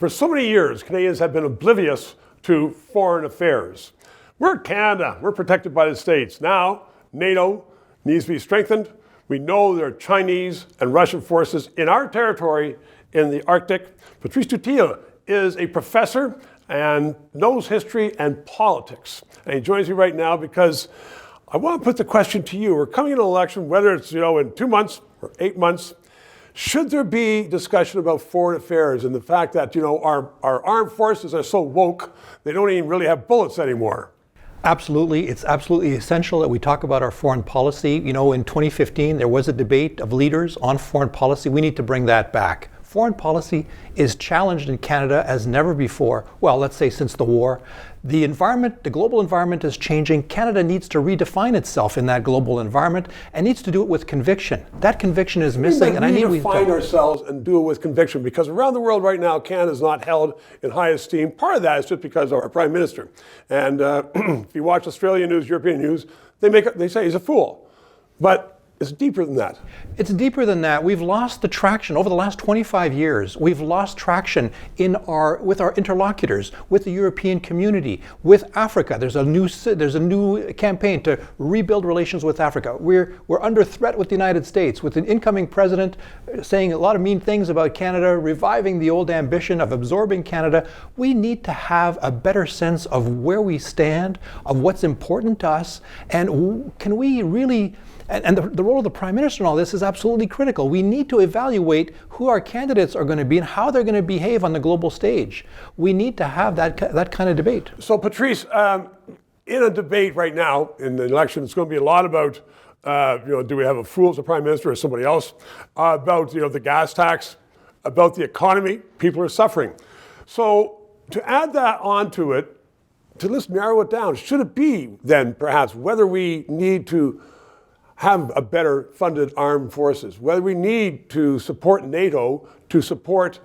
For so many years, Canadians have been oblivious to foreign affairs. We're Canada. We're protected by the States. Now, NATO needs to be strengthened. We know there are Chinese and Russian forces in our territory in the Arctic. Patrice Dutil is a professor and knows history and politics. And he joins me right now because I want to put the question to you. We're coming into an election, whether it's in 2 months or 8 months. Should there be discussion about foreign affairs and the fact that our armed forces are so woke, they don't even really have bullets anymore? Absolutely. It's absolutely essential that we talk about our foreign policy. In 2015, there was a debate of leaders on foreign policy. We need to bring that back. Foreign policy is challenged in Canada as never before. Well, let's say since the war. The global environment is changing. Canada needs to redefine itself in that global environment and needs to do it with conviction. That conviction is missing. We need to define ourselves and do it with conviction, because around the world right now, Canada is not held in high esteem. Part of that is just because of our Prime Minister. And if you watch Australian news, European news, they say he's a fool. But it's deeper than that. It's deeper than that. We've lost the traction over the last 25 years. We've lost traction with our interlocutors, with the European community, with Africa. There's a new campaign to rebuild relations with Africa. We're under threat with the United States, with an incoming president saying a lot of mean things about Canada, reviving the old ambition of absorbing Canada. We need to have a better sense of where we stand, of what's important to us, and can we really. And the role of the Prime Minister in all this is absolutely critical. We need to evaluate who our candidates are going to be and how they're going to behave on the global stage. We need to have that kind of debate. So, Patrice, in a debate right now in the election, it's going to be a lot about, do we have a fool as a Prime Minister or somebody else? About the gas tax, about the economy. People are suffering. So, to add that onto it, let's narrow it down. Should it be then perhaps whether we need to have a better funded armed forces, whether we need to support NATO to support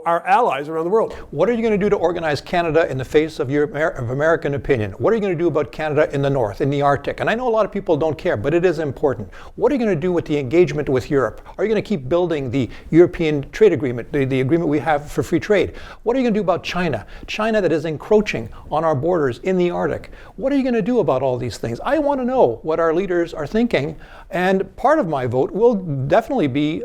our allies around the world? What are you going to do to organize Canada in the face of American opinion? What are you going to do about Canada in the north, in the Arctic? And I know a lot of people don't care, but it is important. What are you going to do with the engagement with Europe? Are you going to keep building the European trade agreement, the agreement we have for free trade? What are you going to do about China? China that is encroaching on our borders in the Arctic. What are you going to do about all these things? I want to know what our leaders are thinking, and part of my vote will definitely be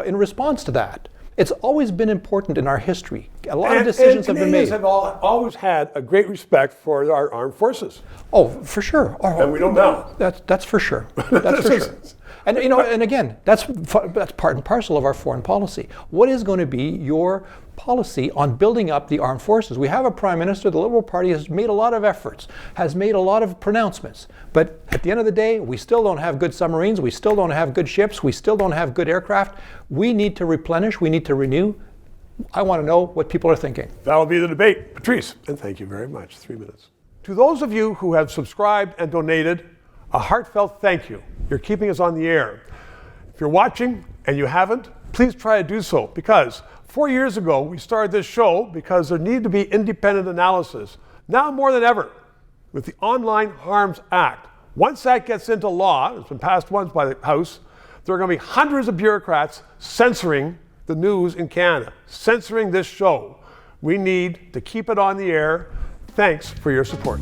in response to that. It's always been important in our history. A lot of decisions have been made. Canadians have always had a great respect for our armed forces. Oh, for sure. And we don't now. That's for sure. That's for sure. And and again, that's part and parcel of our foreign policy. What is going to be your policy on building up the armed forces? We have a Prime Minister. The Liberal Party has made a lot of efforts, has made a lot of pronouncements. But at the end of the day, we still don't have good submarines. We still don't have good ships. We still don't have good aircraft. We need to replenish. We need to renew. I want to know what people are thinking. That'll be the debate. Patrice, and thank you very much. 3 minutes. To those of you who have subscribed and donated, a heartfelt thank you. You're keeping us on the air. If you're watching and you haven't, please try to do so, because 4 years ago, we started this show because there needed to be independent analysis. Now more than ever, with the Online Harms Act. Once that gets into law, it's been passed once by the House, there are going to be hundreds of bureaucrats censoring the news in Canada, censoring this show. We need to keep it on the air. Thanks for your support.